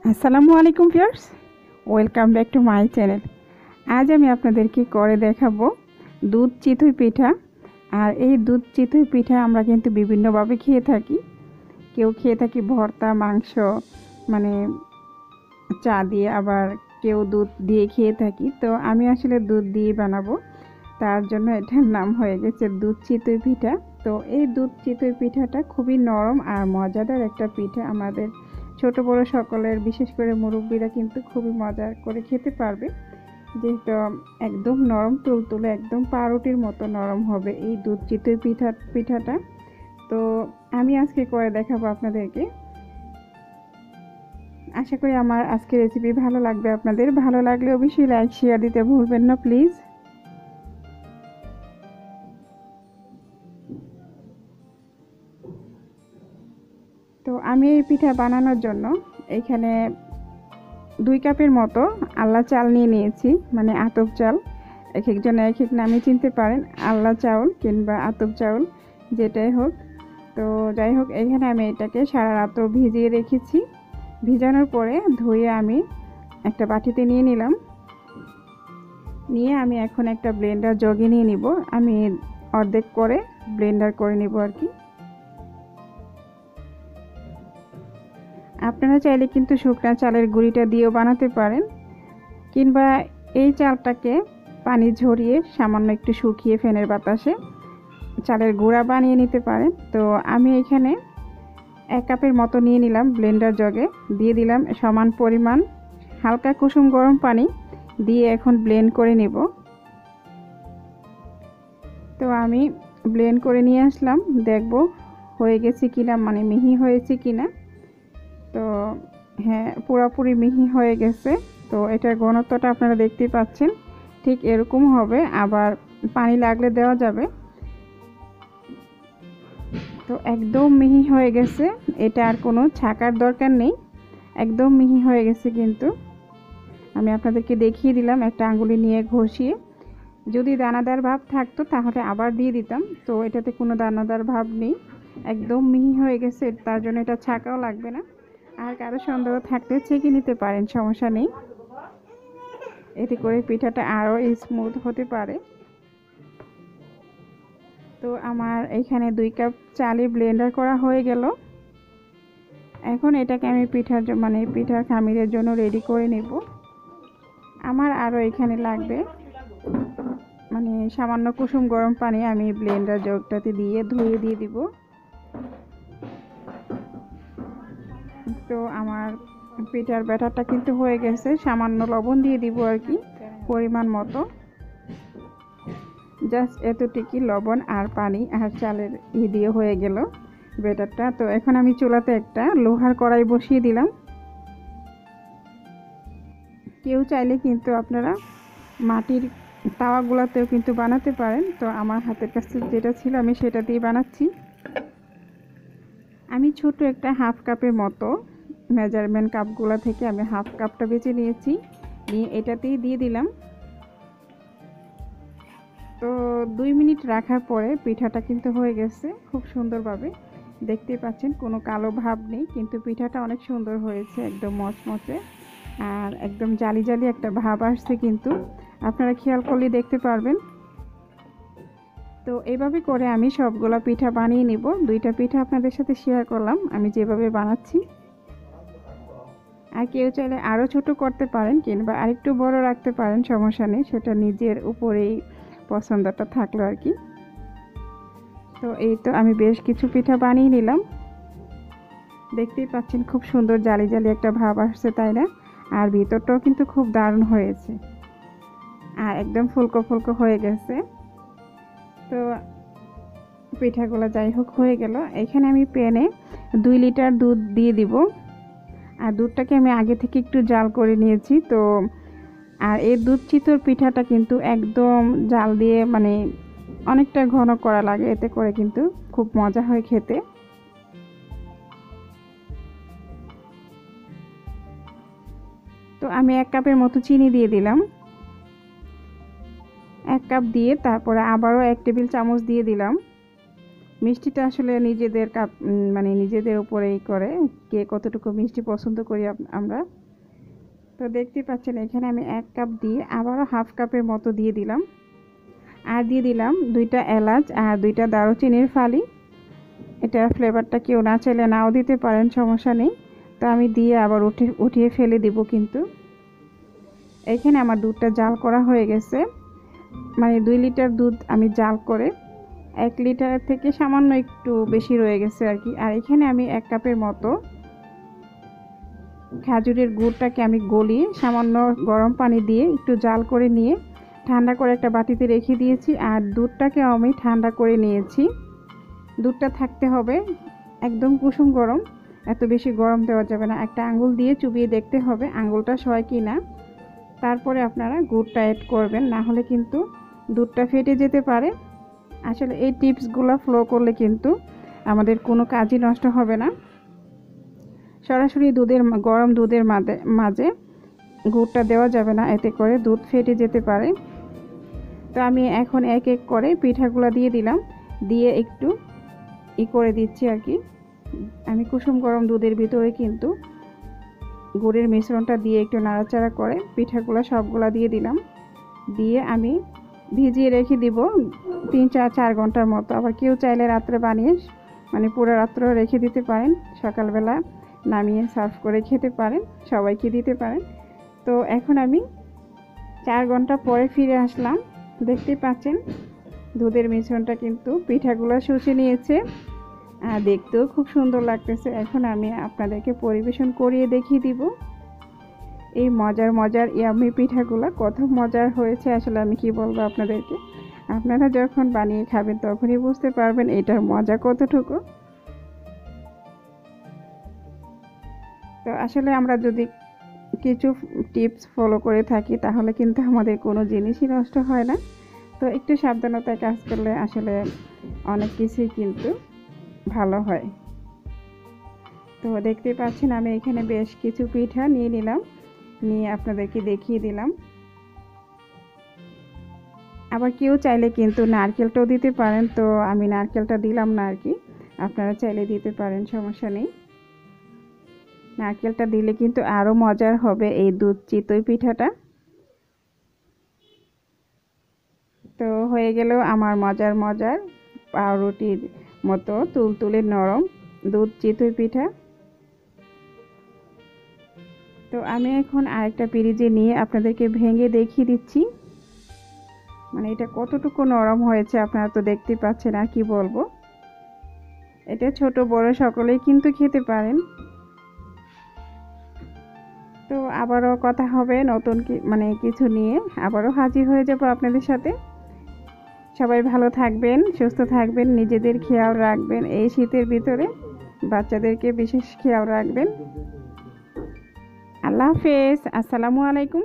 আসসালামু আলাইকুম viewers, welcome back to my channel. আজ আমি আপনাদেরকে করে দেখাবো দুধ চিতই পিঠা। আর এই দুধ চিতই পিঠা আমরা কিন্তু বিভিন্নভাবে খেয়ে থাকি। কেউ খেয়ে থাকি ভর্তা, মাংস, মানে চা দিয়ে, আবার কেউ দুধ দিয়ে খেয়ে থাকি। তো আমি আসলে দুধ দিয়ে বানাবো, তার জন্য এটার নাম হয়ে গেছে দুধ চিতই পিঠা। তো এই দুধ চিতই পিঠাটা খুবই নরম আর মজাদার একটা পিঠা। আমাদের ছোট বড় সকলের, বিশেষ করে মুরব্বীরা কিন্তু খুবই মজা করে খেতে পারবে, যেহেতু একদম নরম তুলতুলে, একদম পাউরুটির মতো নরম হবে এই দুধ চিতই পিঠাটা। তো আমি আজকে করে দেখাবো আপনাদেরকে। আশা করি আমার আজকের রেসিপি ভালো লাগবে আপনাদের। ভালো লাগলে অবশ্যই লাইক শেয়ার দিতে ভুলবেন না প্লিজ। তো আমি এই পিঠা বানানোর জন্য এখানে 2 কাপের মতো আল্লা চাল নিয়ে নিয়েছি, মানে আতপ চাল। এক একজন এক এক নামে চিনতে পারেন, আল্লা চাউল কিংবা আতপ চাউল, যেটাই হোক। তো যাই হোক, এখানে আমি এটাকে সারা রাত ভিজিয়ে রেখেছি। ভিজানোর পরে ধুয়ে আমি একটা বাটিতে নিয়ে নিলাম। নিয়ে আমি এখন একটা ব্লেন্ডার জগে নিয়ে নিব। আমি অর্ধেক করে ব্লেন্ডার করে নিব আর কি। আপনারা চাইলে কিন্তু শুকনা চালের গুঁড়িটা দিয়েও বানাতে পারেন, কিংবা এই চালটাকে পানি ঝরিয়ে সামান্য একটু শুকিয়ে ফ্যানের বাতাসে চালের গুঁড়া বানিয়ে নিতে পারেন। তো আমি এখানে 1 কাপের মতো নিয়ে নিলাম ব্লেন্ডার জগে, দিয়ে দিলাম সমান পরিমাণ হালকা কুসুম গরম পানি দিয়ে এখন ব্লেন্ড করে নেব। তো আমি ব্লেন্ড করে নিয়ে আসলাম, দেখব হয়ে গেছে কিনা, মানে মিহি হয়েছে কিনা। তো হ্যাঁ, পুরোপুরি মিহি হয়ে গেছে। তো এটার ঘনত্বটা আপনারা দেখতেই পাচ্ছেন, ঠিক এরকম হবে। আবার পানি লাগলে দেওয়া যাবে। তো একদম মিহি হয়ে গেছে, এটা আর কোনো ছাকার দরকার নেই, একদম মিহি হয়ে গেছে। কিন্তু আমি আপনাদেরকে দেখিয়ে দিলাম একটা আঙ্গুলি নিয়ে ঘষিয়ে। যদি দানাদার ভাব থাকতো তাহলে আবার দিয়ে দিতাম, তো এটাতে কোনো দানাদার ভাব নেই, একদম মিহি হয়ে গেছে। তার জন্য এটা ছাকাও লাগবে না। আর কারো সন্দেহ থাকলে ছেঁকে নিতে পারেন, সমস্যা নেই। এতে করে পিঠাটা আরও স্মুথ হতে পারে। তো আমার এখানে 2 কাপ চালই ব্লেন্ডার করা হয়ে গেল। এখন এটাকে আমি পিঠার খামিরের জন্য রেডি করে নেব। আমার আরও এখানে লাগবে মানে সামান্য কুসুম গরম পানি আমি ব্লেন্ডার জগটাতে দিয়ে ধুয়ে দিয়ে দিব। তো আমার পিঠার ব্যাটারটা কিন্তু হয়ে গেছে, সামান্য লবণ দিয়ে দিব আর কি, পরিমাণ মতো। জাস্ট এতটুকুই লবণ আর পানি আর চালের দিয়ে হয়ে গেল ব্যাটারটা। তো এখন আমি চুলাতে একটা লোহার কড়াই বসিয়ে দিলাম। কেউ চাইলে কিন্তু আপনারা মাটির তাওয়াগুলোতেও কিন্তু বানাতে পারেন। তো আমার হাতের কাছে যেটা ছিল আমি সেটা দিয়ে বানাচ্ছি। আমি ছোট একটা হাফ কাপের মতো মেজারমেন্ট কাপগুলো থেকে আমি হাফ কাপটা বেছে নিয়েছি, নিয়ে এটাতেই দিয়ে দিলাম। তো 2 মিনিট রাখার পরে পিঠাটা কিন্তু হয়ে গেছে খুব সুন্দরভাবে। দেখতেই পাচ্ছেন কোনো কালো ভাব নেই, কিন্তু পিঠাটা অনেক সুন্দর হয়েছে, একদম মচমচে আর একদম জালি জালি একটা ভাব আসছে, কিন্তু আপনারা খেয়াল করলে দেখতে পারবেন। তো এইভাবে করে আমি সবগুলা পিঠা বানিয়ে নিব। 2টা পিঠা আপনাদের সাথে শেয়ার করলাম আমি যেভাবে বানাচ্ছি। আর কেউ চাইলে আরও ছোট করতে পারেন কিংবা আরেকটু বড় রাখতে পারেন, সমস্যা নেই, সেটা নিজের উপরেই পছন্দটা থাকলো আর কি। তো এই তো আমি বেশ কিছু পিঠা বানিয়ে নিলাম। দেখতেই পাচ্ছেন খুব সুন্দর জালি জালি একটা ভাব আসছে, তাই না? আর ভিতরটাও কিন্তু খুব দারুণ হয়েছে আর একদম ফুলকো ফুলকো হয়ে গেছে। তো পিঠাগুলো যাই হোক হয়ে গেল। এখানে আমি প্যানে 2 লিটার দুধ দিয়ে দিব। আর দুধটাকে আমি আগে থেকে একটু জাল করে নিয়েছি। তো আর এই দুধ চিতই পিঠাটা কিন্তু একদম জাল দিয়ে, মানে অনেকটা ঘন করা লাগে, এতে করে কিন্তু খুব মজা হয় খেতে। তো আমি 1 কাপের মতো চিনি দিয়ে দিলাম। 1 কাপ দিয়ে তারপরে আবারও 1 টেবিল চামচ দিয়ে দিলাম। মিষ্টিটা আসলে নিজেদের মানে নিজেদের উপরেই করে কে কতটুকু মিষ্টি পছন্দ করি আমরা। তো দেখতে পাচ্ছেন এখানে আমি 1 কাপ দিয়ে আবারও হাফ কাপের মতো দিয়ে দিলাম। আর দিয়ে দিলাম 2টা এলাচ আর 2টা দারুচিনির ফালি। এটার ফ্লেভারটা কেউ না চাইলে নাও দিতে পারেন, সমস্যা নেই। তো আমি দিয়ে আবার উঠিয়ে ফেলে দিব। কিন্তু এখানে আমার দুধটা জাল করা হয়ে গেছে, মানে 2 লিটার দুধ আমি জাল করে 1 লিটারের থেকে সামান্য একটু বেশি রয়ে গেছে আর কি। আর এখানে আমি 1 কাপের মতো খেজুরের গুড়টাকে আমি গলিয়ে সামান্য গরম পানি দিয়ে একটু জাল করে নিয়ে ঠান্ডা করে একটা বাটিতে রেখে দিয়েছি। আর দুধটাকেও আমি ঠান্ডা করে নিয়েছি। দুধটা থাকতে হবে একদম কুসুম গরম, এত বেশি গরম দেওয়া যাবে না। একটা আঙ্গুল দিয়ে চুবিয়ে দেখতে হবে আঙ্গুলটা সয় কি না, তারপরে আপনারা গুড়টা অ্যাড করবেন, না হলে কিন্তু দুধটা ফেটে যেতে পারে। আসলে এই টিপসগুলো ফলো করলে কিন্তু আমাদের কোনো কাজই নষ্ট হবে না। সরাসরি গরম দুধের মাঝে গুড়টা দেওয়া যাবে না, এতে করে দুধ ফেটে যেতে পারে। তো আমি এখন এক এক করে পিঠাগুলো দিয়ে দিলাম, দিয়ে একটু করে দিচ্ছি আর কি। আমি কুসুম গরম দুধের ভিতরে কিন্তু গুড়ের মিশ্রণটা দিয়ে একটু নাড়াচাড়া করে পিঠাগুলো সবগুলা দিয়ে দিলাম। দিয়ে আমি ভিজিয়ে রেখে দিব 3-4 ঘন্টার মতো। আবার কেউ চাইলে রাত্রে বানিয়ে মানে পুরো রাত্র রেখে দিতে পারেন, সকালবেলা নামিয়ে সার্ভ করে খেতে পারেন, সবাইকে দিতে পারেন। তো এখন আমি 4 ঘন্টা পরে ফিরে আসলাম। দেখতেই পাচ্ছেন দুধের মিশ্রণটা কিন্তু পিঠাগুলো শুষে নিয়েছে আর দেখতেও খুব সুন্দর লাগতেছে। এখন আমি আপনাদেরকে পরিবেশন করিয়ে দেখিয়ে দিব এই মজার ইয়ামি পিঠাগুলো কত মজার হয়েছে। আসলে আমি কি বলবো আপনাদেরকে, আপনারা যখন বানিয়ে খাবেন তখনই বুঝতে পারবেন এটার মজা কতটুকু। তো আসলে আমরা যদি কিছু টিপস ফলো করে থাকি তাহলে কিন্তু আমাদের কোনো জিনিসই নষ্ট হয় না। তো একটু সাবধানতায় কাজ করলে আসলে অনেক কিছুই কিন্তু ভালো হয়। তো দেখতে পাচ্ছেন আমি এখানে বেশ কিছু পিঠা নিয়ে নিলাম, নিয়ে আপনাদেরকে দেখিয়ে দিলাম। আবার কেউ চাইলে কিন্তু নারকেলটাও দিতে পারেন, তো আমি নারকেলটা দিলাম না আর কি। আপনারা চাইলে দিতে পারেন, সমস্যা নেই। নারকেলটা দিলে কিন্তু আরও মজার হবে এই দুধ চিতই পিঠাটা। তো হয়ে গেল আমার মজার পাউরুটির মতো তুলতুলে নরম দুধ চিতই পিঠা। তো আমি এখন আরেকটা পিরিজে নিয়ে আপনাদেরকে ভেঙে দেখিয়ে দিচ্ছি, মানে এটা কতটুকু নরম হয়েছে আপনারা তো দেখতেই পাচ্ছেন। আর কি বলবো, এটা ছোট বড় সকলেই কিন্তু খেতে পারেন। তো আবারও কথা হবে নতুন কিছু নিয়ে, আবারও হাজির হয়ে যাব আপনাদের সাথে। সবাই ভালো থাকবেন, সুস্থ থাকবেন, নিজেদের খেয়াল রাখবেন। এই শীতের ভিতরে বাচ্চাদেরকে বিশেষ খেয়াল রাখবেন। আল্লাহ হাফেজ, আসসালামু আলাইকুম।